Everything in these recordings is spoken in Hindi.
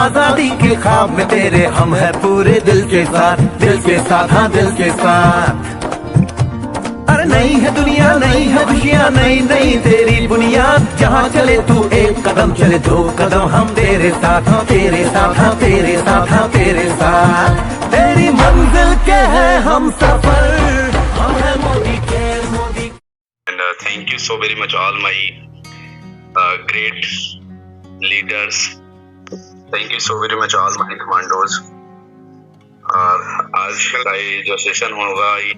आजादी के ख्वाब में तेरे हम है पूरे दिल के साथ हाँ दिल के साथ। अरे नहीं है दुनिया, नहीं है खुशियाँ, नहीं नहीं तेरी बुनियाद, जहाँ चले तू एक कदम चले दो कदम हम तेरे साथ हाँ तेरे साथ हाँ तेरे साथ हाँ तेरे साथ। तेरी मंजिल के है हम सफर, हम है मोदी के Modi. And thank you so very much all my great leaders. Thank you so very much all my commandos. और आज का ये जो सेशन होगा ये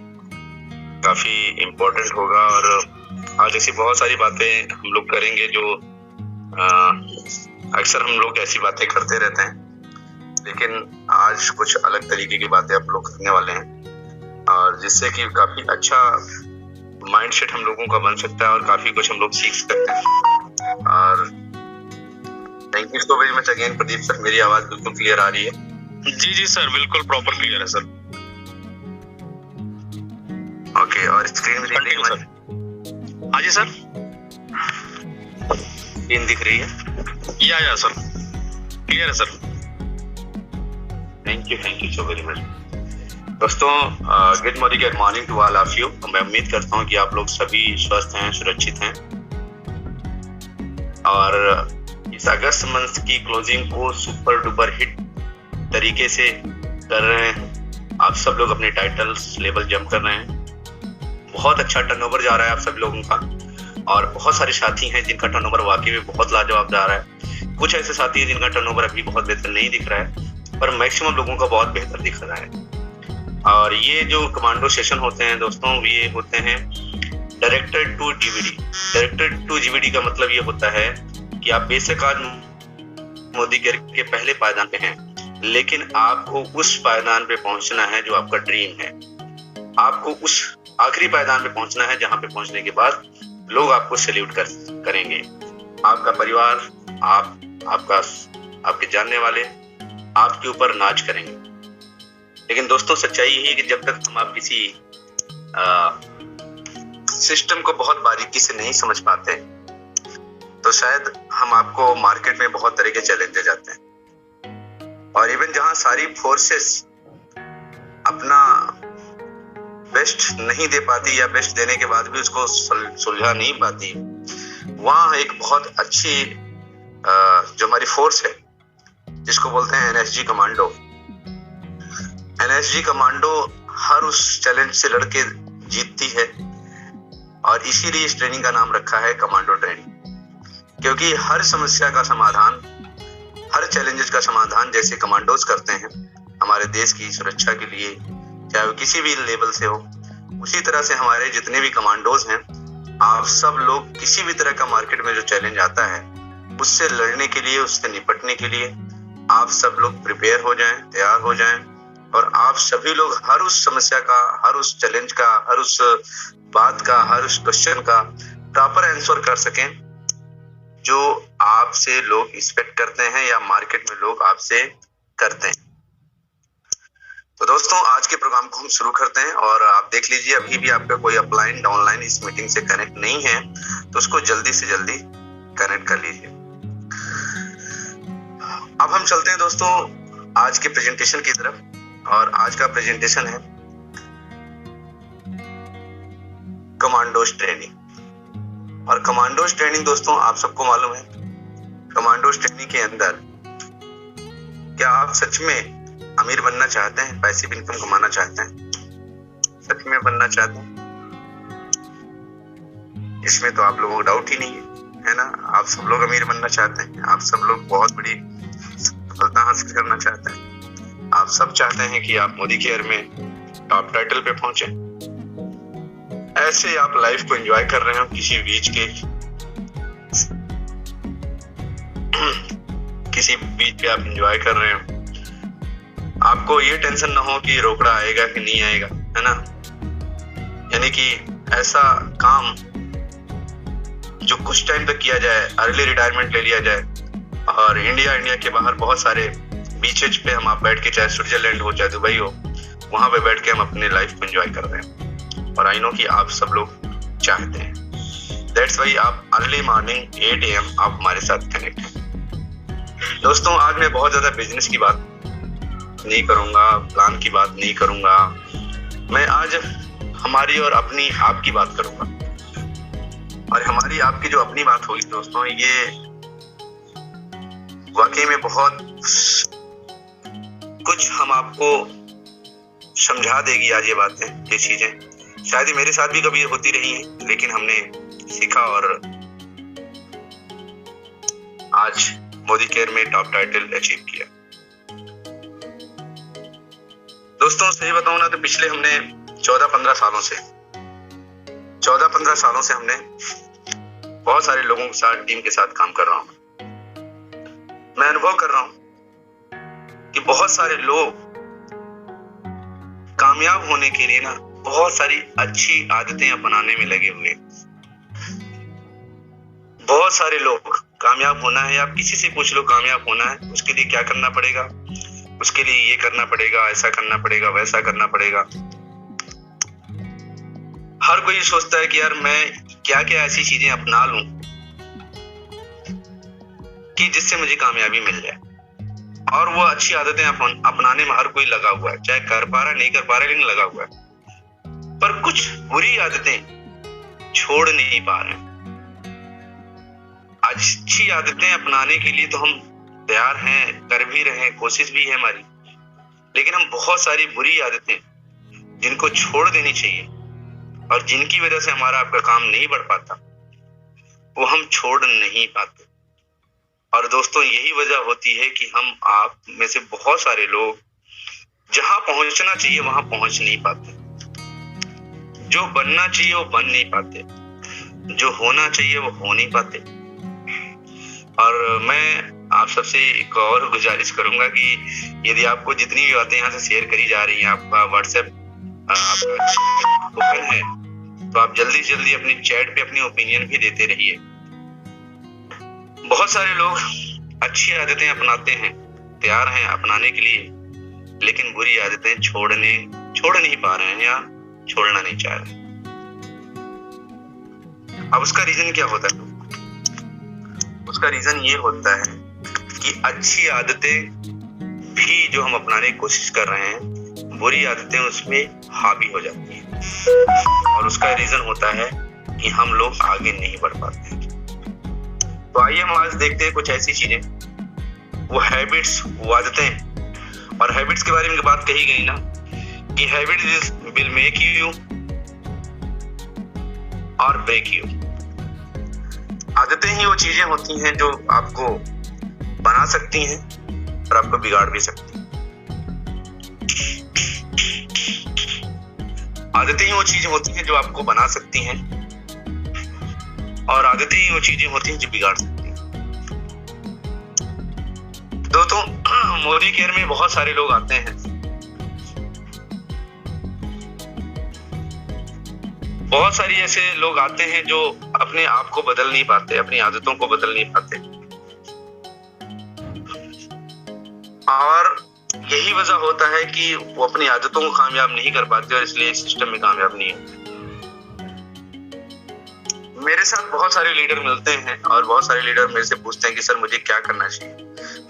काफी इम्पोर्टेंट होगा और आज ऐसी बहुत सारी बातें हम लोग करेंगे जो अक्सर हम लोग ऐसी बातें करते रहते हैं, लेकिन आज कुछ अलग तरीके की बातें आप लोग करने वाले हैं और जिससे कि काफी अच्छा माइंडसेट हम लोगों का बन सकता है और काफी कुछ हम लोग सीख सकते हैं। और thank you so very much again Pradeep sir. मेरी आवाज बिल्कुल क्लियर आ रही है? जी सर, बिल्कुल प्रॉपर क्लियर है सर। ओके, और स्क्रीन में दिख रही है सर? हाँ जी सर, स्क्रीन दिख रही है? या सर, क्लियर है sir. Thank you so very much. दोस्तों good morning to all of you. मैं उम्मीद करता हूँ कि आप लोग सभी स्वस्थ हैं, सुरक्षित हैं और इस अगस्त मंथ की क्लोजिंग को सुपर डुपर हिट तरीके से कर रहे हैं। आप सब लोग अपने टाइटल्स लेवल जंप कर रहे हैं, बहुत अच्छा टर्नओवर जा रहा है आप सब लोगों का और बहुत सारे साथी हैं जिनका टर्नओवर वाकई में बहुत लाजवाब जा रहा है। कुछ ऐसे साथी हैं जिनका टर्नओवर अभी बहुत बेहतर नहीं दिख रहा है, पर मैक्सिमम लोगों का बहुत बेहतर दिख रहा है। और ये जो कमांडो सेशन होते हैं दोस्तों, ये होते हैं directed to GVD. Directed to GVD का मतलब ये होता है कि आप बेशक आज मोदी के पहले पायदान पे हैं, लेकिन आपको उस पायदान पे पहुंचना है जो आपका ड्रीम है। आपको उस आखिरी पायदान पे पहुंचना है जहां पे पहुंचने के बाद लोग आपको सैल्यूट करेंगे। आपका परिवार, आपके जानने वाले आपके ऊपर नाच करेंगे। लेकिन दोस्तों सच्चाई यही है कि जब तक हम आप किसी सिस्टम को बहुत बारीकी से नहीं समझ पाते तो शायद हम आपको मार्केट में बहुत तरह के चैलेंज दे जाते हैं और इवन जहां सारी फोर्सेस अपना बेस्ट नहीं दे पाती या बेस्ट देने के बाद भी उसको सुलझा नहीं पाती, वहां एक बहुत अच्छी जो हमारी फोर्स है जिसको बोलते हैं एनएसजी कमांडो। एनएसजी कमांडो हर उस चैलेंज से लड़के जीतती है और इसीलिए इस ट्रेनिंग का नाम रखा है कमांडो ट्रेनिंग, क्योंकि हर समस्या का समाधान, हर चैलेंजेस का समाधान जैसे कमांडोज करते हैं हमारे देश की सुरक्षा के लिए, चाहे वो किसी भी लेवल से हो, उसी तरह से हमारे जितने भी कमांडोज हैं, आप सब लोग किसी भी तरह का मार्केट में जो चैलेंज आता है उससे लड़ने के लिए, उससे निपटने के लिए आप सब लोग प्रिपेयर हो जाएं, तैयार हो जाएं और आप सभी लोग हर उस समस्या का, हर उस चैलेंज का, हर उस बात का, हर उस क्वेश्चन का प्रॉपर आंसर कर सकें जो आपसे लोग एक्सपेक्ट करते हैं या मार्केट में लोग आपसे करते हैं। तो दोस्तों आज के प्रोग्राम को हम शुरू करते हैं और आप देख लीजिए अभी भी आपका कोई अपलाइन डाउनलाइन इस मीटिंग से कनेक्ट नहीं है तो उसको जल्दी से जल्दी कनेक्ट कर लीजिए। अब हम चलते हैं दोस्तों आज के प्रेजेंटेशन की तरफ और आज का प्रेजेंटेशन है कमांडोज ट्रेनिंग। और कमांडोज ट्रेनिंग दोस्तों आप सबको मालूम है, कमांडोज ट्रेनिंग के अंदर क्या आप सच में अमीर बनना चाहते हैं, पैसिव इनकम कमाना चाहते हैं, सच में बनना चाहते हैं? इसमें तो आप लोगों को डाउट ही नहीं है ना? आप सब लोग अमीर बनना चाहते हैं, आप सब लोग बहुत बड़ी सफलता हासिल करना चाहते हैं, आप सब चाहते हैं कि आप मोदी केयर में टॉप टाइटल पे पहुंचे। ऐसे आप लाइफ को एंजॉय कर रहे हो किसी बीच पे आप एंजॉय कर रहे हो, आपको ये टेंशन ना हो कि रोकड़ा आएगा कि नहीं आएगा, है ना? यानी कि ऐसा काम जो कुछ टाइम तक किया जाए, अर्ली रिटायरमेंट ले लिया जाए और इंडिया के बाहर बहुत सारे बीचेज पे हम आप बैठ के, चाहे स्विट्जरलैंड हो चाहे दुबई हो, वहां पे बैठ के हम अपने लाइफ को एंजॉय कर रहे हैं और आई नो कि आप सब लोग चाहते हैं। दैट्स वाई आप अर्ली मॉर्निंग 8 AM आप हमारे साथ कनेक्ट हैं। दोस्तों आज मैं बहुत ज्यादा बिजनेस की बात नहीं करूंगा, प्लान की बात नहीं करूंगा। मैं आज हमारी और अपनी आपकी बात करूंगा। और हमारी आपकी जो अपनी बात होगी दोस्तों, ये वाकई में बहुत कुछ हम आपको समझा देगी आज ये बातें, ये चीजें। शायद ये मेरे साथ भी कभी होती रही हैं, लेकिन हमने सीखा और आज मोदी केयर में टॉप टाइटल अचीव किया। दोस्तों सही बताऊं ना तो पिछले हमने 14-15 सालों से हमने बहुत सारे लोगों के साथ, टीम के साथ काम कर रहा हूं। मैं अनुभव कर रहा हूं कि बहुत सारे लोग कामयाब होने के लिए ना बहुत सारी अच्छी आदतें अपनाने में लगे हुए। बहुत सारे लोग कामयाब होना है, आप किसी से पूछ लो कामयाब होना है उसके लिए क्या करना पड़ेगा, उसके लिए ये करना पड़ेगा, ऐसा करना पड़ेगा, वैसा करना पड़ेगा। हर कोई सोचता है कि यार मैं क्या क्या ऐसी चीजें अपना लूं कि जिससे मुझे कामयाबी मिल जाए। और वो अच्छी आदतें अपनाने में हर कोई लगा हुआ है, चाहे कर पा रहा नहीं कर पा रहा, लेकिन लगा हुआ है। पर कुछ बुरी आदतें छोड़ नहीं पा रहे हैं। अच्छी आदतें अपनाने के लिए तो हम तैयार हैं, कर भी रहे हैं, कोशिश भी है हमारी, लेकिन हम बहुत सारी बुरी आदतें जिनको छोड़ देनी चाहिए और जिनकी वजह से हमारा आपका काम नहीं बढ़ पाता, वो हम छोड़ नहीं पाते। और दोस्तों यही वजह होती है कि हम आप में से बहुत सारे लोग जहां पहुंचना चाहिए वहां पहुंच नहीं पाते, जो बनना चाहिए वो बन नहीं पाते, जो होना चाहिए वो हो नहीं पाते। और मैं आप सबसे एक और गुजारिश करूंगा कि यदि आपको जितनी भी बातें यहाँ से शेयर करी जा रही हैं, आपका व्हाट्सएप आपका ओपन है, तो आप जल्दी से जल्दी अपनी चैट पे अपनी ओपिनियन भी देते रहिए। बहुत सारे लोग अच्छी आदतें अपनाते हैं, तैयार हैं अपनाने के लिए, लेकिन बुरी आदतें छोड़ नहीं पा रहे हैं या छोड़ना नहीं चाह रहे। अब उसका रीजन क्या होता है? उसका रीजन ये होता है कि अच्छी आदतें भी जो हम अपनाने की कोशिश कर रहे हैं, बुरी आदतें उसमें हावी हो जाती हैं। और उसका रीजन होता है कि हम लोग आगे नहीं बढ़ पाते हैं। तो आइए हम आज देखते हैं कुछ ऐसी चीजें, वो हैबिट्स, वो आदतें। और हैबिट्स के बारे में बात कही गई ना कि हैबिट्स विल मेक यू और ब्रेक यू। आदतें ही वो चीजें होती हैं जो आपको बना सकती हैं और आपको बिगाड़ भी सकती हैं। आदतें ही वो चीजें होती हैं जो आपको बना सकती हैं और आदतें ही वो चीजें होती हैं जो बिगाड़ सकती हैं। दोस्तों मोदी केयर में बहुत सारे लोग आते हैं, बहुत सारी ऐसे लोग आते हैं जो अपने आप को बदल नहीं पाते, अपनी आदतों को बदल नहीं पाते। और यही वजह होता है कि वो अपनी आदतों को कामयाब नहीं कर पाते और इसलिए इस सिस्टम में कामयाब नहीं होते। मेरे साथ बहुत सारे लीडर मिलते हैं और बहुत सारे लीडर मेरे से पूछते हैं कि सर मुझे क्या करना चाहिए।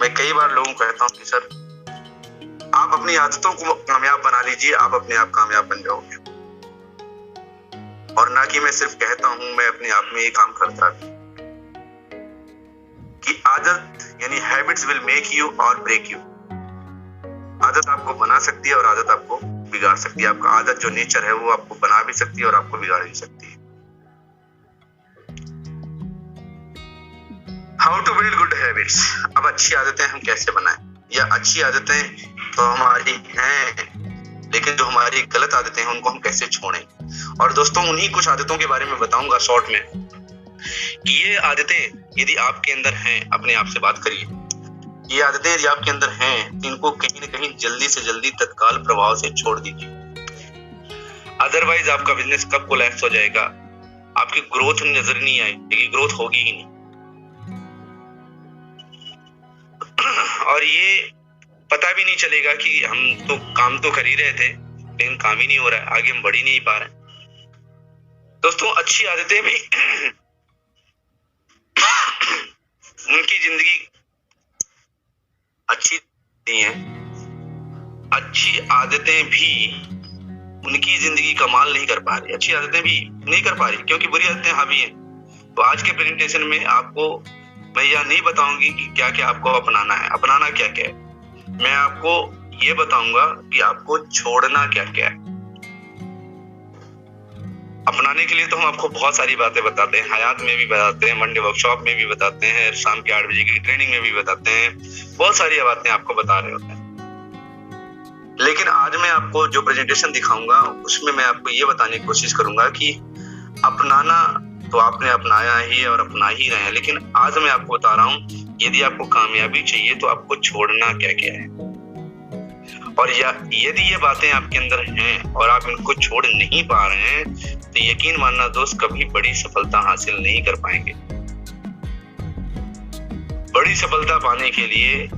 मैं कई बार लोगों को कहता हूं कि सर आप अपनी आदतों को कामयाब बना लीजिए, आप अपने आप कामयाब बन जाओगे। और ना कि मैं सिर्फ कहता हूं, मैं अपने आप में ये काम करता भी कि आदत यानी हैबिट्स विल मेक यू और ब्रेक यू। आदत आपको बना सकती है और आदत आपको बिगाड़ सकती है। आपका आदत जो नेचर है वो आपको बना भी सकती है और आपको बिगाड़ भी सकती है। How to build good habits. अब अच्छी आदतें हम कैसे बनाएं, या अच्छी आदतें तो हमारी हैं, लेकिन जो हमारी गलत आदतें हैं उनको हम कैसे छोड़ें। और दोस्तों उन्हीं कुछ आदतों के बारे में बताऊंगा शॉर्ट में कि ये आदतें यदि आपके अंदर हैं, अपने आप से बात करिए, ये आदतें यदि आपके अंदर हैं तो इनको कहीं ना कहीं जल्दी से जल्दी तत्काल प्रभाव से छोड़ दीजिए। अदरवाइज आपका बिजनेस कब कोलैप्स हो जाएगा, आपकी ग्रोथ नजर नहीं आएगी, ग्रोथ होगी ही नहीं। और ये पता भी नहीं चलेगा कि हम तो काम तो कर ही रहे थे लेकिन काम ही नहीं हो रहा है, आगे हम बढ़ ही नहीं पा रहे। दोस्तों अच्छी आदतें भी उनकी जिंदगी होती हैं, अच्छी आदतें भी उनकी जिंदगी कमाल नहीं कर पा रही, अच्छी आदतें भी नहीं कर पा रही क्योंकि बुरी आदतें हावी हैं। तो आज के प्रेजेंटेशन में आपको मैं यह नहीं बताऊंगी कि क्या क्या आपको अपनाना है, अपनाना क्या क्या है। मैं आपको ये बताऊंगा कि आपको छोड़ना क्या क्या है। अपनाने के लिए तो हम आपको बहुत सारी बातें बताते हैं, हयात में भी बताते हैं, मंडे वर्कशॉप में भी बताते हैं, शाम के 8 बजे की ट्रेनिंग में भी बताते हैं, बहुत सारी बातें आपको बता रहे होते हैं। लेकिन आज मैं आपको जो प्रेजेंटेशन दिखाऊंगा उसमें मैं आपको ये बताने की कोशिश करूंगा कि अपनाना तो आपने अपनाया ही है और अपना ही रहे हैं, लेकिन आज मैं आपको बता रहा हूं यदि आपको कामयाबी चाहिए तो आपको छोड़ना क्या क्या है। और यदि ये बातें आपके अंदर हैं और आप इनको छोड़ नहीं पा रहे हैं तो यकीन मानना दोस्त, कभी बड़ी सफलता हासिल नहीं कर पाएंगे। बड़ी सफलता पाने के लिए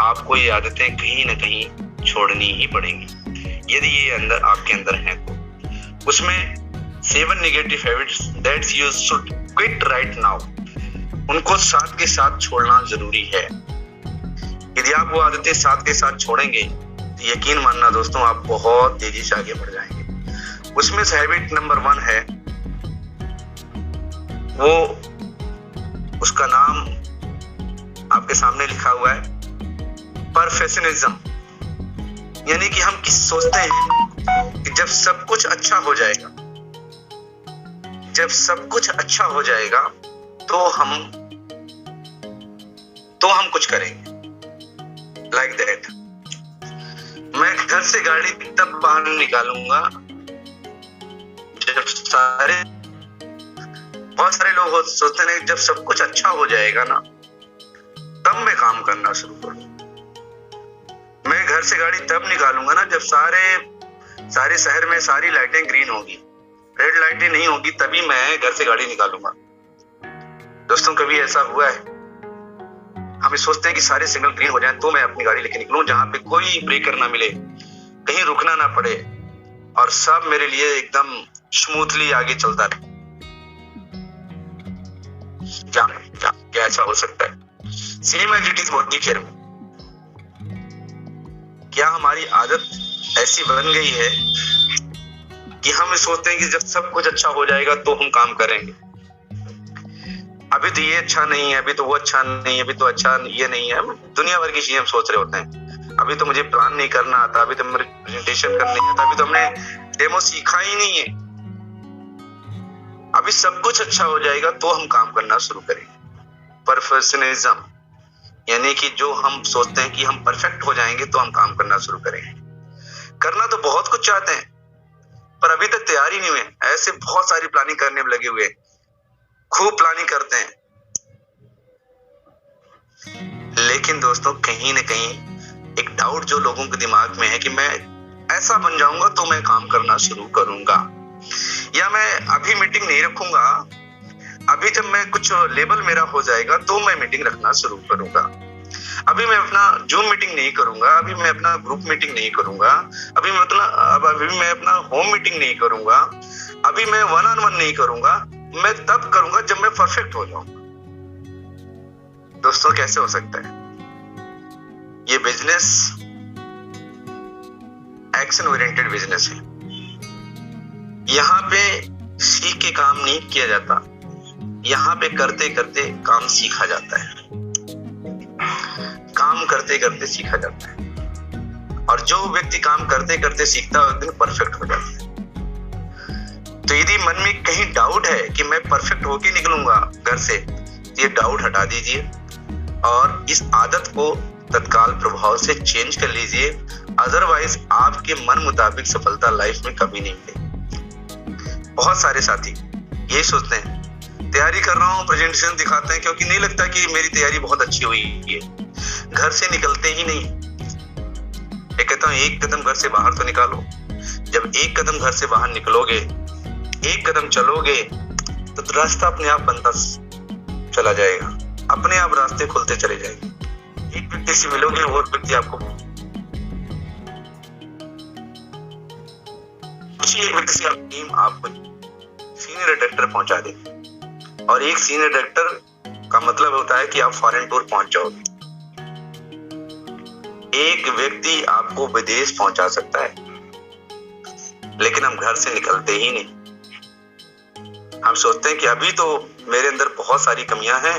आपको ये आदतें कहीं ना कहीं छोड़नी ही पड़ेंगी यदि ये अंदर आपके अंदर हैं तो। उसमें 7 negative habits that you should quit right now, उनको साथ के साथ छोड़ना जरूरी है। यदि आप वो आदतें साथ के साथ छोड़ेंगे तो यकीन मानना दोस्तों, आप बहुत तेजी से आगे बढ़ जाएंगे। उसमें से हैबिट नंबर 1 है, वो उसका नाम आपके सामने लिखा हुआ है, परफेक्शनिज्म। यानी कि हम किस सोचते हैं कि जब सब कुछ अच्छा हो जाएगा, जब सब कुछ अच्छा हो जाएगा तो हम कुछ करेंगे, लाइक दैट। मैं घर से गाड़ी तब बाहर निकालूंगा जब बहुत सारे लोग सोचते हैं जब सब कुछ अच्छा हो जाएगा ना तब मैं काम करना शुरू करूँ। मैं घर से गाड़ी तब निकालूंगा ना जब सारे शहर में सारी लाइटें ग्रीन होगी, रेड लाइटें नहीं होगी, तभी मैं घर से गाड़ी निकालूंगा। दोस्तों, कभी ऐसा हुआ है? हम सोचते हैं कि सारे सिग्नल ग्रीन हो जाएं तो मैं अपनी गाड़ी लेके निकलूं, जहां पे कोई ब्रेकर ना मिले, कहीं रुकना ना पड़े और सब मेरे लिए एकदम स्मूथली आगे चलता रहे। क्या ऐसा हो सकता है? Same as it is body care में। क्या हमारी आदत ऐसी बन गई है कि हम सोचते हैं कि जब सब कुछ अच्छा हो जाएगा तो हम काम करेंगे। अभी तो ये अच्छा नहीं है, अभी तो वो अच्छा नहीं है, अभी तो अच्छा ये नहीं है, दुनिया भर की चीजें हम सोच रहे होते हैं। अभी तो मुझे प्लान नहीं करना आता, अभी तो मेरे प्रेजेंटेशन करने नहीं आता, अभी तो हमने डेमो सीखा ही नहीं है। अभी सब कुछ अच्छा हो जाएगा तो हम काम करना शुरू करेंगे। परफेक्शनिज्म, यानी कि जो हम सोचते हैं कि हम परफेक्ट हो जाएंगे तो हम काम करना शुरू करेंगे। करना तो बहुत कुछ चाहते हैं पर अभी तक तैयार ही नहीं हुए। ऐसे बहुत सारी प्लानिंग करने में लगे हुए, खूब प्लानिंग करते हैं, लेकिन दोस्तों कहीं ना कहीं एक डाउट जो लोगों के दिमाग में है कि मैं ऐसा बन जाऊंगा तो मैं काम करना शुरू करूंगा, या मैं अभी मीटिंग नहीं रखूंगा, अभी जब मैं कुछ लेवल मेरा हो जाएगा तो मैं मीटिंग रखना शुरू करूंगा, अभी मैं अपना जूम मीटिंग नहीं करूंगा, अभी मैं अपना ग्रुप मीटिंग नहीं करूंगा, अभी मैं अपना होम मीटिंग नहीं करूंगा, अभी मैं 1-on-1 नहीं करूंगा, मैं तब करूंगा जब मैं परफेक्ट हो जाऊंगा। दोस्तों, कैसे हो सकता है? ये बिजनेस एक्शन ओरिएंटेड बिजनेस है। यहाँ पे सीख के काम नहीं किया जाता, यहाँ पे करते करते काम सीखा जाता है, काम करते करते सीखा जाता है। और जो व्यक्ति काम करते करते सीखता है, एक दिन परफेक्ट हो जाता है। तो यदि मन में कहीं डाउट है कि मैं परफेक्ट होके निकलूंगा घर से, तो ये डाउट हटा दीजिए और इस आदत को तत्काल प्रभाव से चेंज कर लीजिए। अदरवाइज आपके मन मुताबिक सफलता लाइफ में कभी नहीं मिलेगी। बहुत सारे साथी यही सोचते हैं, तैयारी कर रहा हूँ, प्रेजेंटेशन दिखाते हैं क्योंकि नहीं लगता कि मेरी तैयारी बहुत अच्छी हुई है, घर से निकलते ही नहीं। मैं कहता हूँ एक कदम घर से बाहर तो निकालो। जब एक कदम घर से बाहर निकलोगे, एक कदम चलोगे, तो रास्ता अपने आप बनता चला जाएगा, अपने आप रास्ते खुलते चले जाएंगे। एक व्यक्ति से मिलोगे, वो व्यक्ति आपको एक व्यक्ति से टीम आपको सीनियर डायरेक्टर पहुंचा देगी, और एक सीनियर डायरेक्टर का मतलब होता है कि आप फॉरेन टूर पहुंच जाओगे। एक व्यक्ति आपको विदेश पहुंचा सकता है, लेकिन हम घर से निकलते ही नहीं। हम सोचते हैं कि अभी तो मेरे अंदर बहुत सारी कमियां हैं,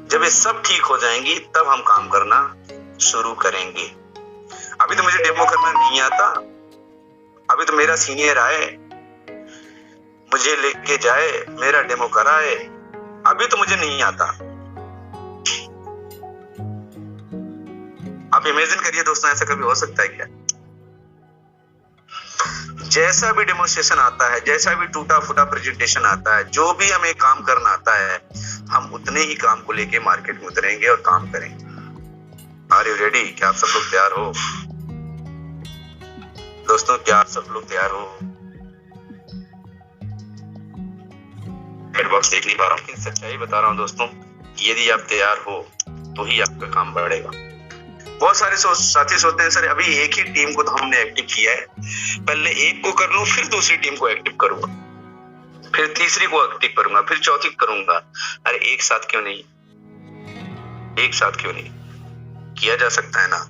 जब ये सब ठीक हो जाएंगी तब हम काम करना शुरू करेंगे। अभी तो मुझे डेमो करना नहीं आता, अभी तो मेरा सीनियर आए, मुझे लेके जाए, मेरा डेमो कराए, अभी तो मुझे नहीं आता। आप इमेजिन करिए दोस्तों, ऐसा कभी हो सकता है क्या? जैसा भी डेमोन्स्ट्रेशन आता है, जैसा भी टूटा फूटा प्रेजेंटेशन आता है, जो भी हमें काम करना आता है, हम उतने ही काम को लेके मार्केट में उतरेंगे और काम करेंगे। Are you ready? क्या आप सब लोग तैयार हो दोस्तों? क्या आप सब लोग तैयार हो? बॉक्स देख नहीं पा रहा हूँ, लेकिन सच्चाई बता रहा हूँ दोस्तों, यदि आप तैयार हो तो ही आपका काम बढ़ेगा। बहुत सारे साथी सोचते हैं सर अभी एक ही टीम को तो हमने एक्टिव किया है, पहले एक को कर लूं, फिर दूसरी टीम को एक्टिव करूंगा, फिर तीसरी को एक्टिव करूंगा, फिर चौथी करूंगा। अरे एक साथ क्यों नहीं? एक साथ क्यों नहीं? किया जा सकता है ना।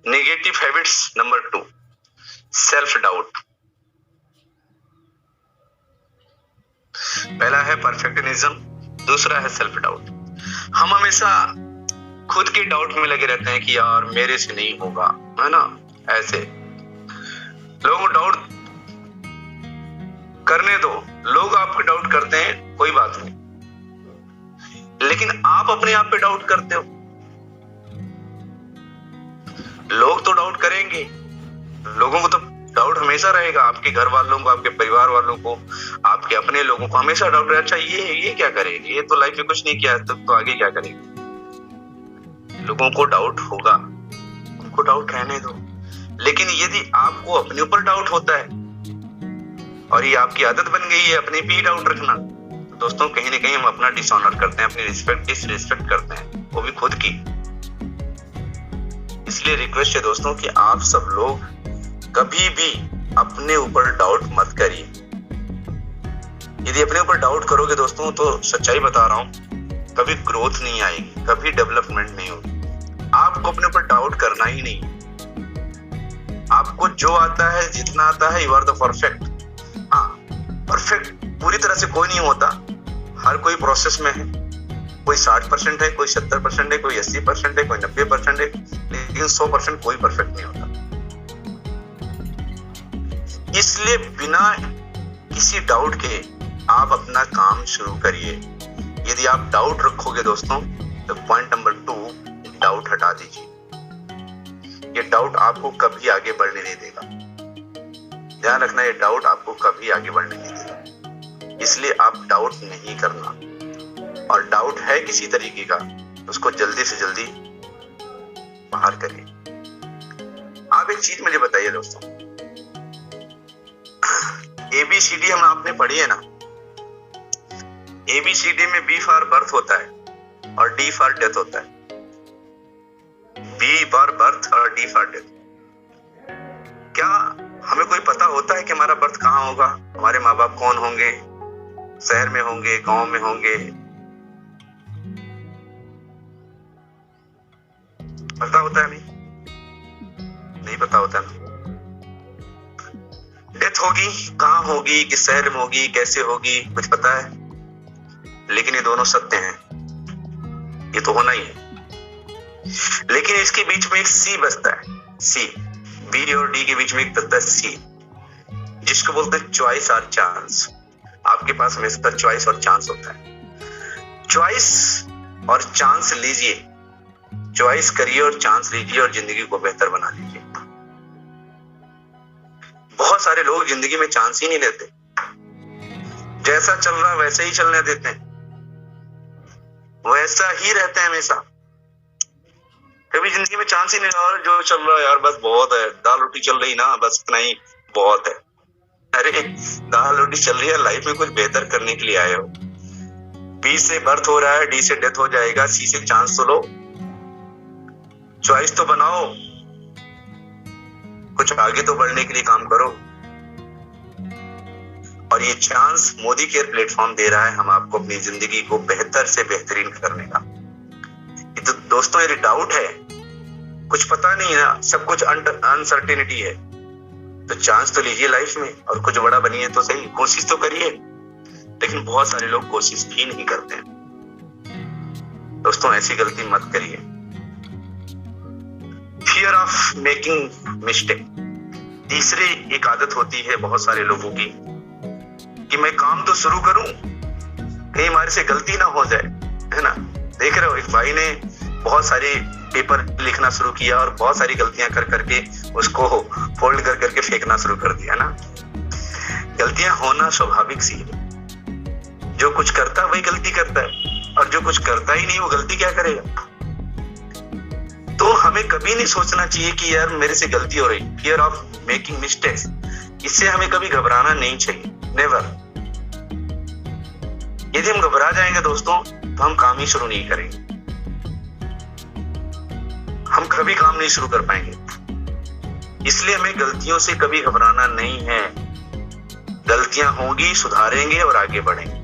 Negative habits number 2, self doubt. पहला है परफेक्शनिज्म, दूसरा है सेल्फ डाउट। हम हमेशा खुद के डाउट में लगे रहते हैं कि यार मेरे से नहीं होगा, है ना। ऐसे लोगों को डाउट करने दो, लोग आपके डाउट करते हैं, कोई बात नहीं, लेकिन आप अपने आप पे डाउट करते हो। लोग तो डाउट करेंगे, लोगों को तो डाउट हमेशा रहेगा, आपके घर वालों को, आपके परिवार वालों को, आपके अपने लोगों को हमेशा डाउट रहेगा। अच्छा ये क्या करेंगे, ये तो लाइफ में कुछ नहीं किया तो आगे क्या करेंगे। लोगों को डाउट होगा, उनको डाउट रहने दो। लेकिन यदि आपको अपने ऊपर डाउट होता है और ये आपकी आदत बन गई है अपने पे ही डाउट रखना, तो दोस्तों कहीं ना कहीं हम अपना डिसऑनर करते हैं, अपनी डिसरिस्पेक्ट करते हैं, वो भी खुद की। इसलिए रिक्वेस्ट है दोस्तों कि आप सब लोग कभी भी अपने ऊपर डाउट मत करिए। यदि अपने ऊपर डाउट करोगे दोस्तों, तो सच्चाई बता रहा हूं, कभी ग्रोथ नहीं आएगी, कभी डेवलपमेंट नहीं होगी। आपको अपने ऊपर डाउट करना ही नहीं। आपको जो आता है, जितना आता है, यू आर द परफेक्ट। हाँ, परफेक्ट पूरी तरह से कोई नहीं होता, हर कोई प्रोसेस में है। कोई 60% है, कोई 70% है, कोई 80% है, कोई 90% है, लेकिन 100% कोई परफेक्ट नहीं होता। इसलिए बिना किसी डाउट के आप अपना काम शुरू करिए। यदि आप डाउट रखोगे दोस्तों, तो पॉइंट नंबर 2, डाउट हटा दीजिए। ये डाउट आपको कभी आगे बढ़ने नहीं देगा। ध्यान रखना, ये डाउट आपको कभी आगे बढ़ने नहीं देगा। इसलिए आप डाउट नहीं करना, और डाउट है किसी तरीके का, उसको जल्दी से जल्दी बाहर करिए। आप एक चीज मुझे बताइए दोस्तों, ABCD हम आपने पढ़ी है ना। ABCD में B फॉर बर्थ होता है और D फॉर डेथ होता है। B फॉर बर्थ और D फॉर डेथ। क्या हमें कोई पता होता है कि हमारा बर्थ कहाँ होगा, हमारे माँ बाप कौन होंगे, शहर में होंगे, गांव में होंगे? पता होता है? नहीं पता होता ना। डेथ होगी, कहाँ होगी, किस शहर में होगी, कैसे होगी, कुछ पता है? लेकिन ये दोनों सत्य हैं, ये तो होना ही है। लेकिन इसके बीच में एक C बचता है, C। B और D के बीच में एक बचता है C, जिसको बोलते हैं चॉइस और चांस। आपके पास हमेशा चॉइस और चांस होता है। चॉइस और चांस लीजिए, चॉइस करिए और चांस लीजिए और जिंदगी को बेहतर बना लीजिए। बहुत सारे लोग जिंदगी में चांस ही नहीं लेते, जैसा चल रहा है वैसे ही चलने देते हैं, वैसा ही रहते हैं हमेशा, कभी जिंदगी में चांस ही नहीं रहा। और जो चल रहा है यार बस बहुत है, दाल रोटी चल रही ना, बस इतना ही बहुत है। अरे दाल रोटी चल रही है, लाइफ में कुछ बेहतर करने के लिए आए हो। B से बर्थ हो रहा है, D से डेथ हो जाएगा, C से चांस तो लो, चॉइस तो बनाओ, कुछ आगे तो बढ़ने के लिए काम करो। और ये चांस मोदी केयर प्लेटफॉर्म दे रहा है हम आपको अपनी जिंदगी को बेहतर से बेहतरीन करने का। ये तो दोस्तों यदि डाउट है, कुछ पता नहीं है ना, सब कुछ अनसर्टेनिटी है, तो चांस तो लीजिए लाइफ में और कुछ बड़ा बनिए तो सही, कोशिश तो करिए। लेकिन बहुत सारे लोग कोशिश भी नहीं करते हैं। दोस्तों ऐसी गलती मत करिए। फियर ऑफ मेकिंग मिस्टेक, तीसरी एक आदत होती है बहुत सारे लोगों की कि मैं काम तो शुरू करूं, कहीं हमारे से गलती ना हो जाए, है ना। देख रहे हो, एक भाई ने बहुत सारे पेपर लिखना शुरू किया और बहुत सारी गलतियां कर करके उसको फोल्ड कर करके फेंकना शुरू कर दिया ना। गलतियां होना स्वाभाविक सी है। जो कुछ करता है वही गलती करता है, और जो कुछ करता ही नहीं वो गलती क्या करेगा। तो हमें कभी नहीं सोचना चाहिए कि यार मेरे से गलती हो रही, फियर ऑफ मेकिंग मिस्टेक्स, इससे हमें कभी घबराना नहीं चाहिए, नेवर। यदि हम घबरा जाएंगे दोस्तों तो हम काम ही शुरू नहीं करेंगे, हम कभी काम नहीं शुरू कर पाएंगे। इसलिए हमें गलतियों से कभी घबराना नहीं है। गलतियां होंगी, सुधारेंगे और आगे बढ़ेंगे।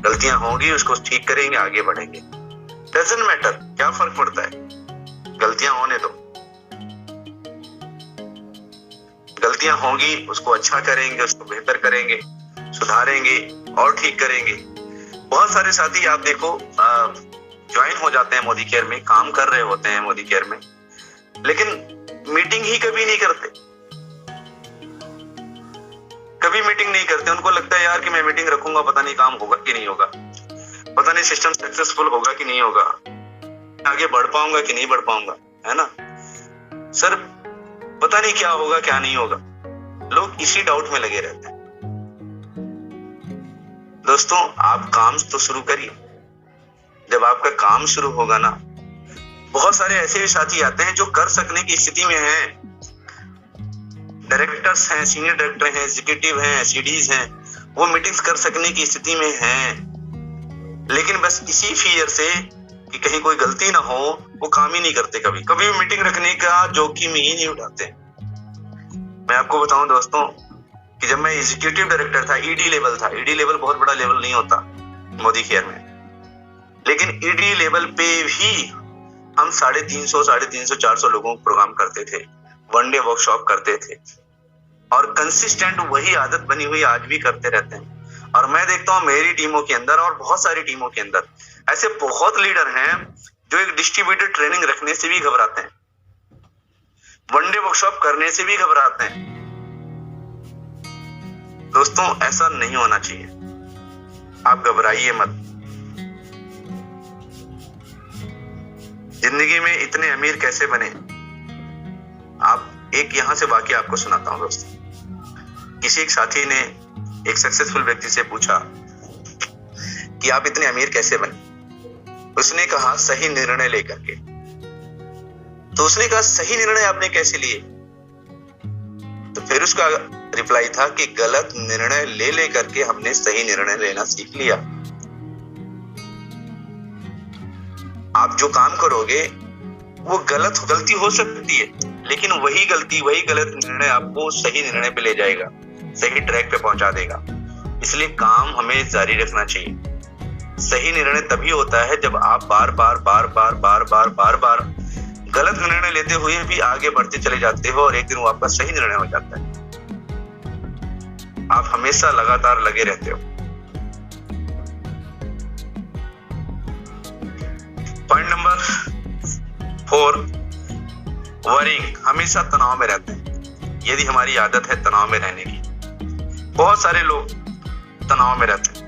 गलतियां होंगी, उसको ठीक करेंगे, आगे बढ़ेंगे। डजंट मैटर, क्या फर्क पड़ता है, गलतियां होने दो। गलतियां होंगी, उसको अच्छा करेंगे, उसको बेहतर करेंगे, सुधारेंगे और ठीक करेंगे। बहुत सारे साथी आप देखो ज्वाइन हो जाते हैं मोदी केयर में, काम कर रहे होते हैं मोदी केयर में, लेकिन मीटिंग ही कभी नहीं करते। कभी मीटिंग नहीं करते। उनको लगता है यार कि मैं मीटिंग रखूंगा, पता नहीं काम होगा कि नहीं होगा, पता नहीं सिस्टम सक्सेसफुल होगा कि नहीं होगा, आगे बढ़ पाऊंगा कि नहीं बढ़ पाऊंगा, है ना सर, पता नहीं क्या होगा क्या नहीं होगा। लोग इसी डाउट में लगे रहते हैं। दोस्तों आप काम तो शुरू करिए। जब आपका काम शुरू होगा ना, बहुत सारे ऐसे भी साथी आते हैं जो कर सकने की स्थिति में हैं, डायरेक्टर्स हैं, सीनियर डायरेक्टर हैं, एग्जीक्यूटिव हैं, सीडीज हैं, वो मीटिंग्स कर सकने की स्थिति में हैं, लेकिन बस इसी फियर से कि कहीं कोई गलती ना हो वो काम ही नहीं करते। कभी कभी मीटिंग रखने का जोखिम ही नहीं उठाते। मैं आपको बताऊं दोस्तों कि जब मैं एग्जीक्यूटिव डायरेक्टर था, ईडी लेवल था, ईडी लेवल बहुत बड़ा लेवल नहीं होता मोदी केयर में, लेकिन ईडी लेवल पे भी हम 350, 400 लोगों को प्रोग्राम करते थे, वन डे वर्कशॉप करते थे, और कंसिस्टेंट वही आदत बनी हुई आज भी करते रहते हैं। और मैं देखता हूं मेरी टीमों के अंदर और बहुत सारी टीमों के अंदर ऐसे बहुत लीडर हैं जो एक डिस्ट्रीब्यूटेड ट्रेनिंग रखने से भी घबराते हैं, वन डे वर्कशॉप करने से भी घबराते हैं। दोस्तों ऐसा नहीं होना चाहिए, आप घबराइए मत। जिंदगी में इतने अमीर कैसे बने, आप एक यहां से वाकया आपको सुनाता हूं दोस्तों। किसी एक साथी ने एक सक्सेसफुल व्यक्ति से पूछा कि आप इतने अमीर कैसे बने। उसने कहा सही निर्णय लेकर के। तो उसने कहा सही निर्णय आपने कैसे लिए? तो फिर उसका रिप्लाई था कि गलत निर्णय ले लेकर के हमने सही निर्णय लेना सीख लिया। आप जो काम करोगे वो गलती हो सकती है, लेकिन वही गलत निर्णय आपको सही निर्णय पे ले जाएगा, सही ट्रैक पे पहुंचा देगा। इसलिए काम हमें जारी रखना चाहिए। सही निर्णय तभी होता है जब आप बार बार गलत निर्णय लेते हुए भी आगे बढ़ते चले जाते हो और एक दिन वो आपका सही निर्णय हो जाता है। आप हमेशा लगातार लगे रहते हो। पॉइंट नंबर 4, वरिंग, हमेशा तनाव में रहते हैं। यदि हमारी आदत है तनाव में रहने की, बहुत सारे लोग तनाव में रहते हैं।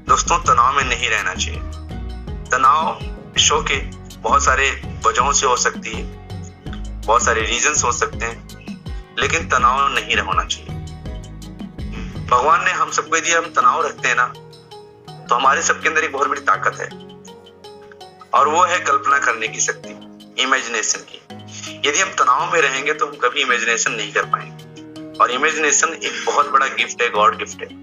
दोस्तों तनाव में नहीं रहना चाहिए। तनाव शो के बहुत सारे वजहों से हो सकती है, बहुत सारे रीजंस हो सकते हैं, लेकिन तनाव नहीं होना चाहिए। भगवान ने हम सबको दिया, हम तनाव रखते हैं ना, तो हमारे सबके अंदर एक बहुत बड़ी ताकत है, और वो है कल्पना करने की शक्ति, इमेजिनेशन की। यदि हम तनाव में रहेंगे तो हम कभी इमेजिनेशन नहीं कर पाएंगे, और इमेजिनेशन एक बहुत बड़ा गिफ्ट है, गॉड गिफ्ट है।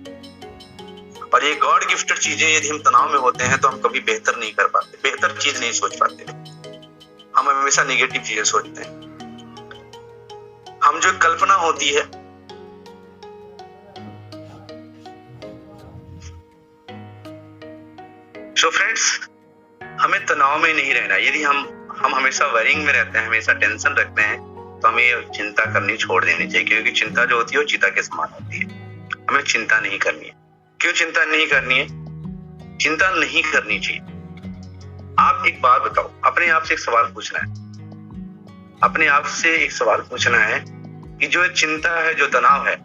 और ये गॉड गिफ्टेड चीजें यदि हम तनाव में होते हैं तो हम कभी बेहतर नहीं कर पाते, बेहतर चीज नहीं सोच पाते, हम हमेशा नेगेटिव चीजें सोचते हैं। हम जो कल्पना होती है, सो फ्रेंड्स, हमें तनाव में नहीं रहना। यदि हम हमेशा वरिंग में रहते हैं, हमेशा टेंशन रखते हैं, तो हमें चिंता करनी छोड़ देनी चाहिए, क्योंकि चिंता जो होती है वो चीता के समान होती है। हमें चिंता नहीं करनी है। क्यों चिंता नहीं करनी है? चिंता नहीं करनी चाहिए। आप एक बात बताओ, अपने आप से एक सवाल पूछना है, अपने आप से एक सवाल पूछना है कि जो चिंता है, जो तनाव है,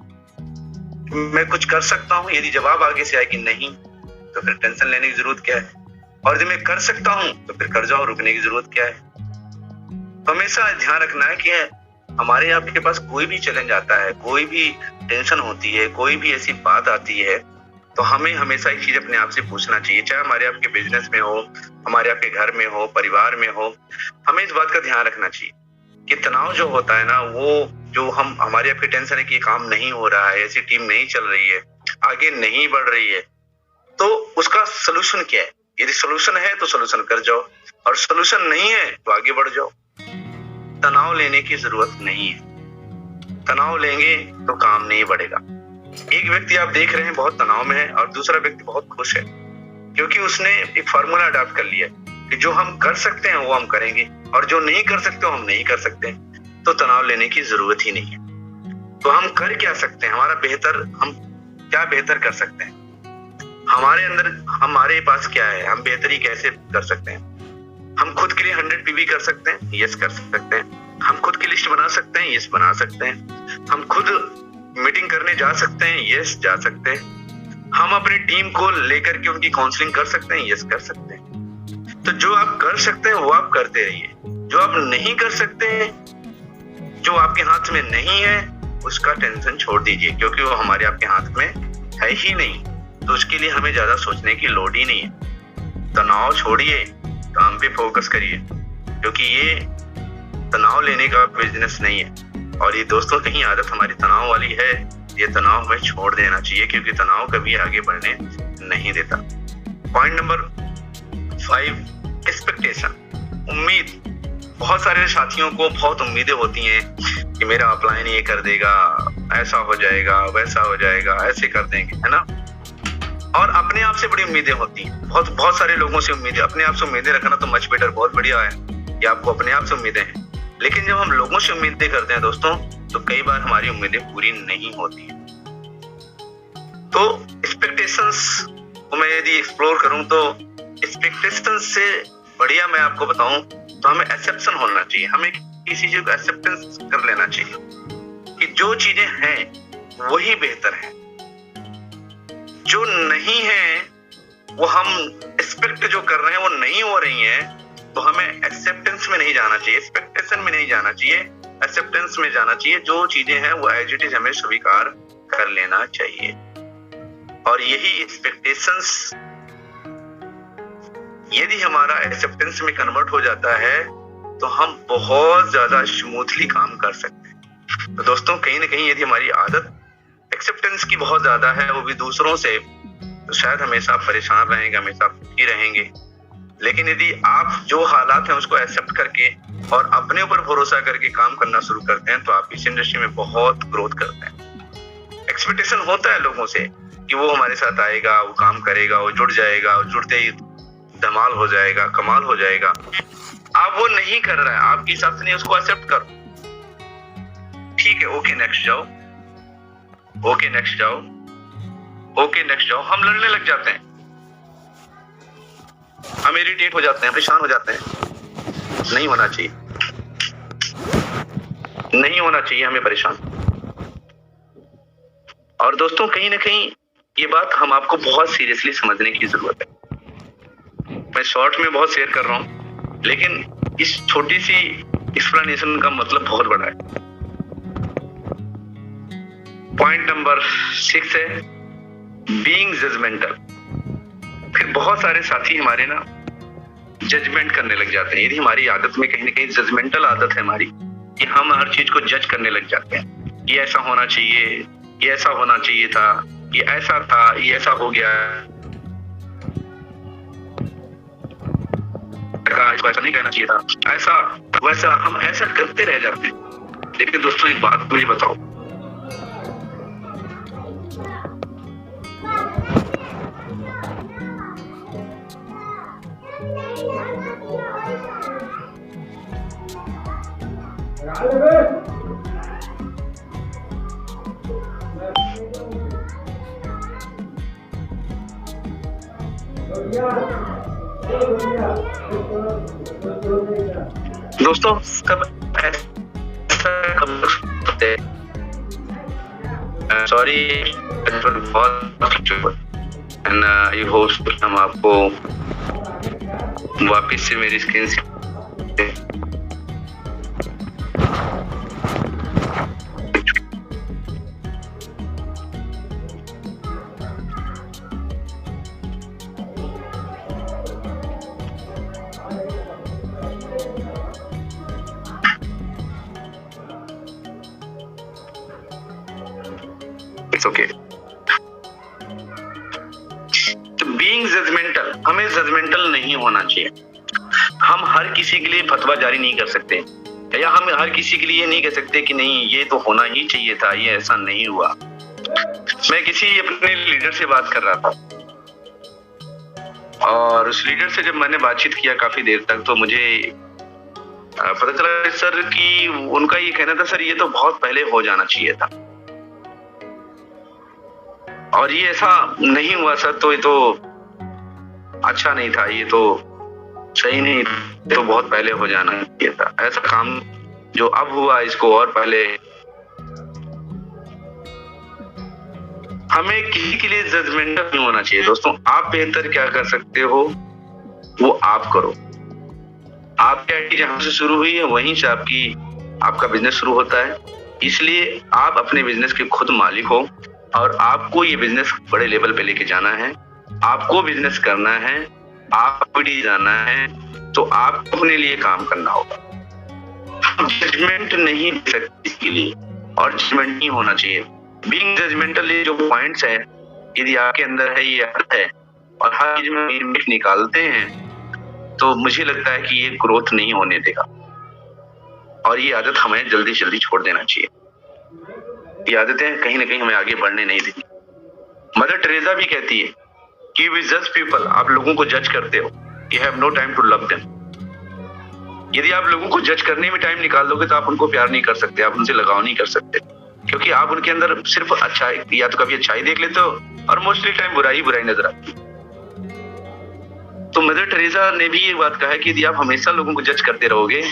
मैं कुछ कर सकता हूं? यदि जवाब आगे से आए कि नहीं, तो फिर टेंशन लेने की जरूरत क्या है? और यदि मैं कर सकता हूं तो फिर कर जाओ, रुकने की जरूरत क्या है? तो हमेशा ध्यान रखना है कि हमारे आपके पास कोई भी चैलेंज आता है, कोई भी टेंशन होती है, कोई भी ऐसी बात आती है, तो हमें हमेशा एक चीज अपने आप से पूछना चाहिए, चाहे हमारे आपके बिजनेस में हो, हमारे आपके घर में हो, परिवार में हो, हमें इस बात का ध्यान रखना चाहिए कि तनाव जो होता है ना, वो जो हमारे आपकी टेंशन है कि काम नहीं हो रहा है, ऐसी टीम नहीं चल रही है, आगे नहीं बढ़ रही है, तो उसका सोल्यूशन क्या है? यदि सोल्यूशन है तो सोल्यूशन कर जाओ, और सोल्यूशन नहीं है तो आगे बढ़ जाओ। तनाव लेने की जरूरत नहीं है। तनाव लेंगे तो काम नहीं बढ़ेगा। एक व्यक्ति आप देख रहे हैं बहुत तनाव में है, और दूसरा व्यक्ति बहुत खुश है, क्योंकि उसने एक फार्मूला अडॉप्ट कर लिया कि जो हम कर सकते हैं वो हम करेंगे, और जो नहीं कर सकते हम नहीं कर सकते, तो तनाव लेने की जरूरत ही नहीं है। तो हम कर क्या सकते हैं? हमारा बेहतर, हम क्या बेहतर कर सकते हैं? हमारे अंदर, हमारे पास क्या है? हम बेहतरी कैसे कर सकते हैं? हम खुद के लिए 100 PB कर सकते हैं, यस कर सकते हैं। हम खुद की लिस्ट बना सकते हैं, यस बना सकते हैं। हम खुद मीटिंग करने जा सकते हैं, यस जा सकते हैं। हम अपनी टीम को लेकर के उनकी काउंसलिंग कर सकते हैं, यस कर सकते हैं। तो जो आप कर सकते हैं वो आप करते रहिए। जो आप नहीं कर सकते हैं, जो आपके हाथ में नहीं है, उसका टेंशन छोड़ दीजिए, क्योंकि वो हमारे आपके हाथ में है ही नहीं। तो उसके लिए हमें ज्यादा सोचने की लोड़ ही नहीं है। तनाव छोड़िए, काम पे फोकस करिए, क्योंकि ये तनाव लेने का बिजनेस नहीं है। और ये दोस्तों, कहीं आदत हमारी तनाव वाली है, ये तनाव हमें छोड़ देना चाहिए, क्योंकि तनाव कभी आगे बढ़ने नहीं देता। पॉइंट नंबर 5, एक्सपेक्टेशन, उम्मीद। बहुत सारे साथियों को बहुत उम्मीदें होती हैं कि मेरा अपलाइन ये कर देगा, ऐसा हो जाएगा, वैसा हो जाएगा, ऐसे कर देंगे, है ना। और अपने आप से बड़ी उम्मीदें होती हैं, बहुत सारे लोगों से उम्मीदें। अपने आप से उम्मीदें रखना तो मच बेटर, बहुत बढ़िया है कि आपको अपने आप से उम्मीदें हैं। लेकिन जब हम लोगों से उम्मीदें करते हैं दोस्तों, तो कई बार हमारी उम्मीदें पूरी नहीं होती हैं। तो एक्सपेक्टेशंस को मैं यदि एक्सप्लोर करूं, तो एक्सपेक्टेशंस से बढ़िया मैं आपको बताऊं तो हमें एक्सेप्शन होना चाहिए। हमें किसी चीज को एक्सेप्टेंस कर लेना चाहिए कि जो चीजें हैं वही बेहतर है, जो नहीं है वो हम एक्सपेक्ट जो कर रहे हैं वो नहीं हो रही है, तो हमें एक्सेप्टेंस में नहीं जाना चाहिए, एक्सपेक्टेशन में नहीं जाना चाहिए, एक्सेप्टेंस में जाना चाहिए। जो चीजें हैं वो एज इट इज हमें स्वीकार कर लेना चाहिए। और यही एक्सपेक्टेशंस यदि हमारा एक्सेप्टेंस में कन्वर्ट हो जाता है, तो हम बहुत ज्यादा स्मूथली काम कर सकते हैं। तो दोस्तों, कहीं ना कहीं यदि हमारी आदत एक्सेप्टेंस की बहुत ज्यादा है, वो भी दूसरों से, तो शायद हमेशा परेशान रहेंगे, हमेशा दुखी रहेंगे। लेकिन यदि आप जो हालात हैं उसको एक्सेप्ट करके और अपने ऊपर भरोसा करके काम करना शुरू करते हैं, तो आप इस इंडस्ट्री में बहुत ग्रोथ करते हैं। एक्सपेक्टेशन होता है लोगों से कि वो हमारे साथ आएगा, वो काम करेगा, वो जुड़ जाएगा, वो जुड़ते ही धमाल हो जाएगा, कमाल हो जाएगा। आप वो नहीं कर रहा है, आपके हिसाब से नहीं, उसको एक्सेप्ट करो। ठीक है, ओके नेक्स्ट जाओ, ओके नेक्स्ट जाओ, ओके नेक्स्ट जाओ। हम लड़ने लग जाते हैं, हम इरिटेट हो जाते हैं, परेशान हो जाते हैं। नहीं होना चाहिए, नहीं होना चाहिए हमें परेशान। और दोस्तों, कहीं ना कहीं ये बात हम आपको बहुत सीरियसली समझने की जरूरत है। मैं शॉर्ट में बहुत शेयर कर रहा हूं, लेकिन इस छोटी सी एक्सप्लेनेशन का मतलब बहुत बड़ा है। पॉइंट नंबर 6 है बीइंग जजमेंटल। फिर बहुत सारे साथी हमारे ना जजमेंट करने लग जाते हैं। यदि हमारी आदत में कहीं ना कहीं जजमेंटल आदत है हमारी, कि हम हर चीज को जज करने लग जाते हैं, ये ऐसा होना चाहिए, ये ऐसा होना चाहिए था, ये ऐसा था, ये ऐसा हो गया, इसको ऐसा नहीं कहना चाहिए था, ऐसा वैसा, हम ऐसा करते रह जाते हैं। लेकिन दोस्तों, एक बात मुझे बताओ, दोस्तों कब ऐसा कब सकते, सॉरी एंड आई होप हम आपको वापस से मेरी स्क्रीन से इट्स ओके। तो बीइंग जजमेंटल, हमें जजमेंटल नहीं होना चाहिए। हम हर किसी के लिए फतवा जारी नहीं कर सकते, या हम हर किसी के लिए ये नहीं कह सकते कि नहीं ये तो होना ही चाहिए था, ये ऐसा नहीं हुआ। मैं किसी अपने लीडर से बात कर रहा था और उस लीडर से जब मैंने बातचीत किया काफी देर तक, तो मुझे पता चला सर कि उनका ये कहना था, सर ये तो बहुत पहले हो जाना चाहिए था और ये ऐसा नहीं हुआ सर, तो ये तो अच्छा नहीं था, ये तो सही नहीं, तो बहुत पहले हो जाना चाहिए था। ऐसा काम जो अब हुआ इसको और पहले। हमें किसी के लिए जजमेंटल नहीं होना चाहिए दोस्तों। आप बेहतर क्या कर सकते हो वो आप करो। आपकी आईडी जहां से शुरू हुई है वहीं से आपका बिजनेस शुरू होता है, इसलिए आप अपने बिजनेस के खुद मालिक हो और आपको ये बिजनेस बड़े लेवल पे लेके जाना है। आपको बिजनेस करना है, आपको जाना है, तो आपको अपने लिए काम करना होगा। जजमेंट नहीं दे सकते इसके लिए और जजमेंट नहीं होना चाहिए। बीइंग जजमेंटल ये जो पॉइंट्स है, यदि आपके अंदर है, ये आदत है और हर चीज में लिमिट निकालते हैं, तो मुझे लगता है कि ये ग्रोथ नहीं होने देगा और ये आदत हमें जल्दी से जल्दी छोड़ देना चाहिए। ये आदतें कहीं ना कहीं हमें आगे बढ़ने नहीं देती। मदर टेरेसा भी कहती है कि वी जज पीपल, आप लोगों को जज करते हो, you have no time to love them. यदि आप लोगों को जज करने में टाइम निकाल दोगे तो आप उनको प्यार नहीं कर सकते, आप उनसे लगाव नहीं कर सकते, क्योंकि आप उनके अंदर सिर्फ अच्छाई, या तो कभी अच्छाई देख लेते हो और मोस्टली टाइम बुराई बुराई नजर आती है। तो मदर टेरेसा ने भी ये बात कहा है कि यदि आप हमेशा लोगों को जज करते रहोगे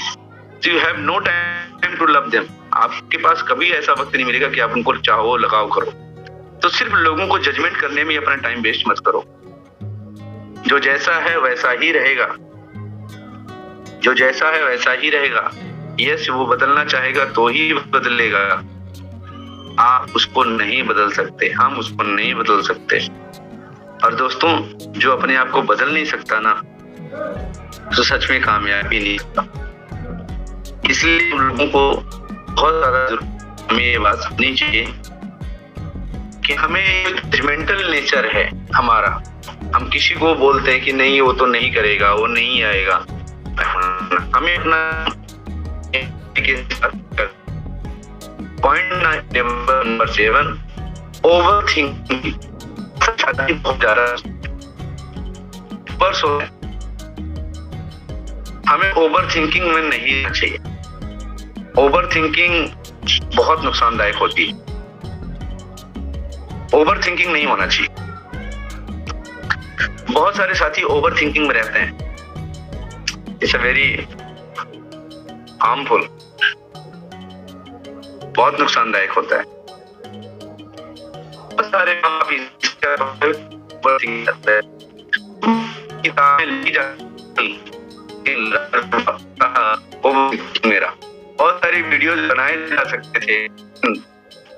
तो you have no time to love them, आपके पास कभी ऐसा वक्त नहीं मिलेगा कि आप उनको चाहो, लगाव करो। तो सिर्फ लोगों को जजमेंट करने में अपना टाइम वेस्ट मत करो। जो जैसा है वैसा ही रहेगा, जो जैसा है वैसा ही रहेगा। यस, वो बदलना चाहेगा तो ही बदलेगा, आप उसको नहीं बदल सकते, हम उसको नहीं बदल सकते। और दोस्तों, जो अपने आप को बदल नहीं सकता ना, तो सच में कामयाबी नहीं सकता। इसलिए हम लोगों को बहुत ज्यादा हमें ये बात समझनी चाहिए कि हमें जजमेंटल नेचर है हमारा। हम किसी को बोलते हैं कि नहीं वो तो नहीं करेगा, वो नहीं आएगा, हमें अपना पॉइंट नंबर 7, ओवर थिंकिंग बहुत ज्यादा बस हो। हमें ओवर थिंकिंग में नहीं रहना चाहिए। ओवर थिंकिंग बहुत नुकसानदायक होती है, ओवर थिंकिंग नहीं होना चाहिए। बहुत सारे साथी ओवर थिंकिंग में रहते हैं, इट्स अ वेरी हार्मफुल, बहुत नुकसानदायक होता है। बहुत सारे मेरा बहुत सारी वीडियो बनाए जा सकते थे,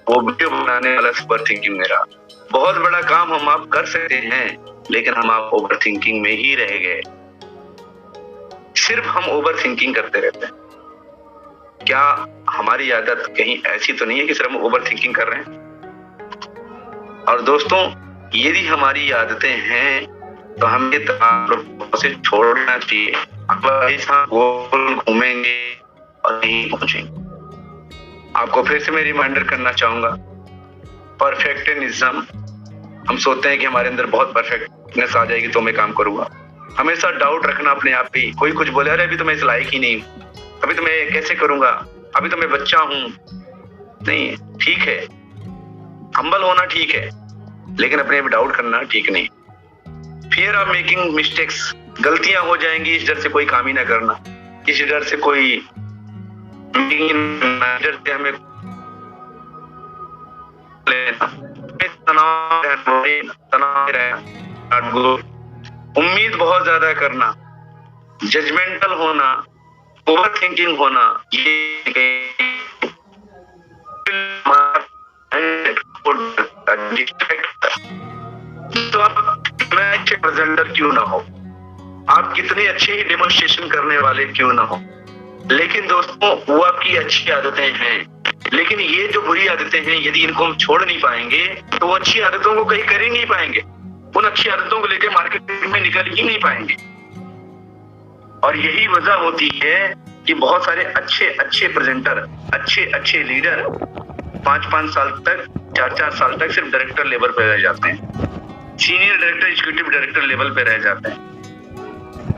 वो वीडियो बनाने वाला ओवर थिंकिंग मेरा। बहुत बड़ा काम हम आप कर सकते हैं, लेकिन हम आप ओवर थिंकिंग में ही रह गए। सिर्फ हम ओवर थिंकिंग करते रहते हैं। क्या हमारी आदत कहीं ऐसी तो नहीं है कि सिर्फ हम ओवर थिंकिंग कर रहे हैं? और दोस्तों, यदि हमारी आदतें हैं तो हमें से छोड़ना चाहिए। गोल घूमेंगे और नहीं पहुंचेंगे। आपको फिर से मैं रिमाइंडर करना चाहूंगा, परफेक्शनिज्म। हम सोचते हैं कि हमारे अंदर बहुत परफेक्टनेस आ जाएगी तो मैं काम करूंगा। हमेशा डाउट रखना अपने आप पे। कोई कुछ बोले, अरे अभी तो मैं इस लायक ही नहीं, अभी तो मैं कैसे करूंगा, अभी तो मैं बच्चा हूं। नहीं, ठीक है, हम्बल होना ठीक है, लेकिन अपने आप डाउट करना ठीक नहीं। फियर ऑफ मेकिंग मिस्टेक्स, गलतियां हो जाएंगी, इस डर से कोई काम ही ना करना, इस डर से कोई डर से हमें उम्मीद बहुत ज्यादा करना, जजमेंटल होना, ओवर थिंकिंग होना, ये तो आप कितने अच्छे प्रेजेंटर क्यों ना हो, आप कितने अच्छे ही डेमोन्स्ट्रेशन करने वाले क्यों ना हो, लेकिन दोस्तों वो आपकी अच्छी आदतें हैं। लेकिन ये जो बुरी आदतें हैं, यदि इनको हम छोड़ नहीं पाएंगे तो वो अच्छी आदतों को कहीं कर ही नहीं पाएंगे, उन अच्छी आदतों को लेकर मार्केट में निकल ही नहीं पाएंगे। और यही वजह होती है कि बहुत सारे अच्छे प्रेजेंटर, अच्छे लीडर 5-5 साल तक, 4-4 साल तक सिर्फ डायरेक्टर लेवल पे रह जाते हैं, senior director, executive director level पे रह जाते हैं।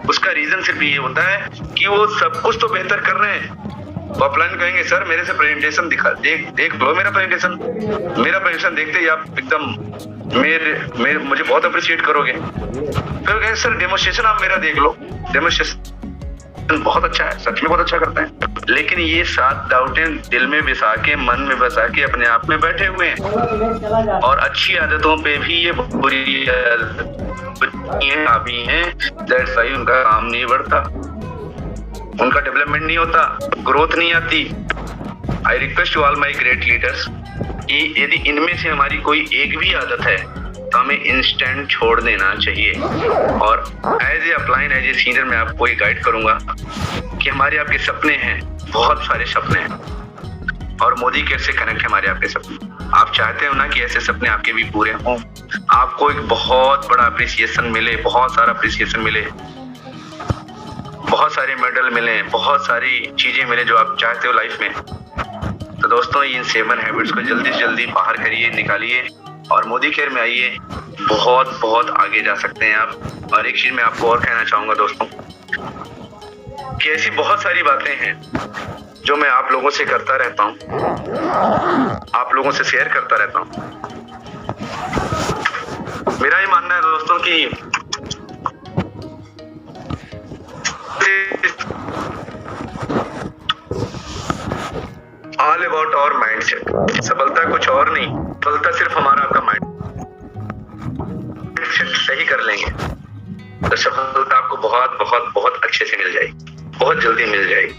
उसका रीजन सिर्फ ये होता है कि वो सब कुछ तो बेहतर कर रहे हैं। वो अपलाइन कहेंगे, सर मेरे से प्रेजेंटेशन दिखा, देख लो मेरा प्रेजेंटेशन देखते ही आप एकदम मेरे मुझे बहुत अप्रिशिएट करोगे। फिर कहेंगे, सर डेमोन्स्ट्रेशन आप मेरा देख लो, डेमोन्स्ट्रेशन बहुत अच्छा है, सच में बहुत अच्छा करता है। लेकिन ये 7 डाउटें दिल में बसा के, मन में बसा के अपने आप में बैठे हुए हैं, और अच्छी आदतों पे भी ये बुरी हावी हैं। दैट्स व्हाई उनका काम नहीं बढ़ता, उनका डेवलपमेंट नहीं होता, ग्रोथ नहीं आती। I request to all my great leaders कि यदि इनमें से हमारी कोई एक भी आदत है तो हमें इंस्टेंट छोड़ देना चाहिए। और as a upline, as a senior मैं आपको ये गाइड करूंगा कि हमारे आपके सपने हैं, बहुत सारे सपने हैं, और मोदी केयर से कनेक्ट है हमारे आपके सपने। आप चाहते हो ना कि ऐसे सपने आपके भी पूरे हों, आपको एक बहुत बड़ा अप्रिसिएशन मिले, बहुत सारा अप्रिसिएशन मिले, बहुत सारे मेडल मिले, बहुत सारी चीजें मिले जो आप चाहते हो लाइफ में। तो दोस्तों, इन 7 हैबिट्स को जल्दी से जल्दी बाहर करिए, निकालिए और मोदी केयर में आइए। बहुत आगे जा सकते हैं आप। और एक चीज मैं आपको और कहना चाहूंगा दोस्तों, कि ऐसी बहुत सारी बातें हैं जो मैं आप लोगों से करता रहता हूँ, आप लोगों से शेयर करता रहता हूँ। मेरा ये मानना है दोस्तों कि ऑल अबाउट आवर माइंडसेट। सफलता कुछ और नहीं, सफलता सिर्फ हमारा आपका माइंडसेट सही कर लेंगे तो सफलता आपको बहुत अच्छे से मिल जाएगी, बहुत जल्दी मिल जाएगी,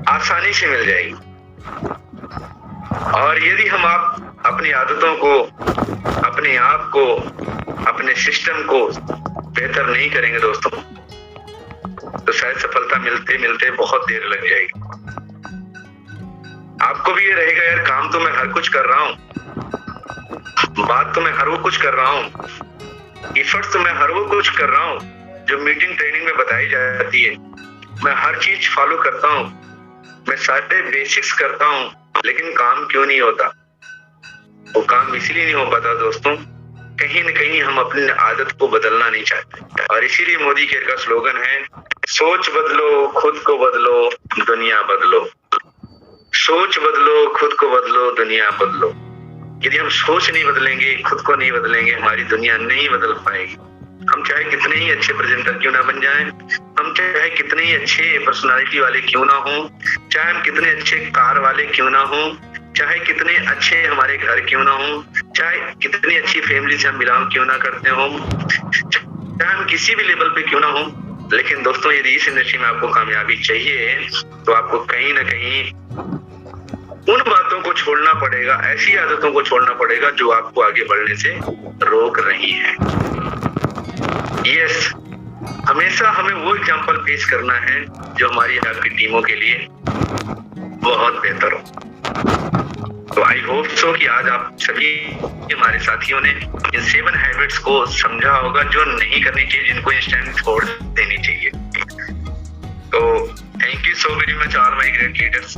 आसानी से मिल जाएगी। और यदि हम आप अपनी आदतों को, अपने आप को, अपने सिस्टम को बेहतर नहीं करेंगे दोस्तों, तो शायद सफलता मिलते मिलते बहुत देर लग जाएगी। आपको भी ये रहेगा, यार काम तो मैं हर कुछ कर रहा हूँ, बात तो मैं हर वो कुछ कर रहा हूँ, एफर्ट्स तो मैं हर वो कुछ कर रहा हूँ जो मीटिंग ट्रेनिंग में बताई जाती है, मैं हर चीज फॉलो करता हूँ, मैं सारे बेसिक्स करता हूँ, लेकिन काम क्यों नहीं होता? वो काम इसलिए नहीं हो पाता दोस्तों, कहीं न कहीं हम अपनी आदत को बदलना नहीं चाहते। और इसीलिए मोदी केयर का स्लोगन है, सोच बदलो, खुद को बदलो, दुनिया बदलो। सोच बदलो, खुद को बदलो, दुनिया बदलो। यदि हम सोच नहीं बदलेंगे, खुद को नहीं बदलेंगे, हमारी दुनिया नहीं बदल पाएगी। हम चाहे कितने ही अच्छे प्रेजेंटर क्यों ना बन जाएं, हम चाहे कितने ही अच्छे पर्सनालिटी वाले क्यों ना हो, चाहे हम कितने अच्छे कार वाले क्यों ना हो, चाहे कितने अच्छे हमारे घर क्यों ना हो, चाहे कितनी अच्छी फैमिली से हम बिलोंग क्यों ना करते हो, चाहे हम किसी भी लेवल पे क्यों ना हो, लेकिन दोस्तों यदि इस इंडस्ट्री में आपको कामयाबी चाहिए तो आपको कहीं ना कहीं उन बातों को छोड़ना पड़ेगा, ऐसी आदतों को छोड़ना पड़ेगा जो आपको आगे बढ़ने से रोक रही है। यस, हमेशा हमें वो एग्जाम्पल पेश करना है जो हमारी आपकी टीमों के लिए बहुत बेहतर हो। तो आई होप सो कि आज आप सभी हमारे साथियों ने इन 7 हैबिट्स को समझा होगा जो नहीं करनी चाहिए, जिनको इंस्टेंट छोड़ देनी चाहिए। तो thank you so very much all my great leaders.